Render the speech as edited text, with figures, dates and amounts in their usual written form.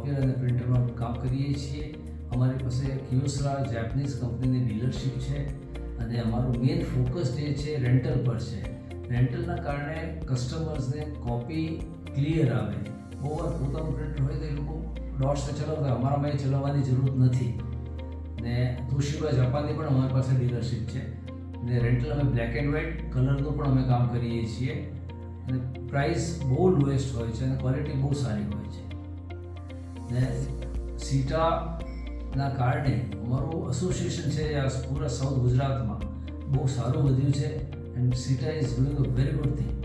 કોપિયર અને પ્રિન્ટરમાં કામ કરીએ છીએ. અમારી પાસે કિયોસરા જેપનીઝ કંપનીની ડીલરશીપ છે અને અમારું મેઇન ફોકસ જે છે રેન્ટલ પર છે. રેન્ટલના કારણે કસ્ટમર્સને કોપી ક્લિયર આવે. બહુ વાર પોતાનું પ્રિન્ટ હોય તો એ લોકો ડોટ્સને ચલાવતા, અમારામાં એ ચલાવવાની જરૂર નથી. ને તોશિબા જાપાનની પણ અમારી પાસે ડીલરશીપ છે ને રેન્ટલ અમે બ્લેક એન્ડ વ્હાઇટ કલરનું પણ અમે કામ કરીએ છીએ અને પ્રાઇસ બહુ લોએસ્ટ હોય છે અને ક્વોલિટી બહુ સારી હોય છે. ને સીટાના કારણે અમારું એસોસિએશન છે આ પૂરા સાઉથ ગુજરાતમાં બહુ સારું વધ્યું છે and Sita is doing a very good thing.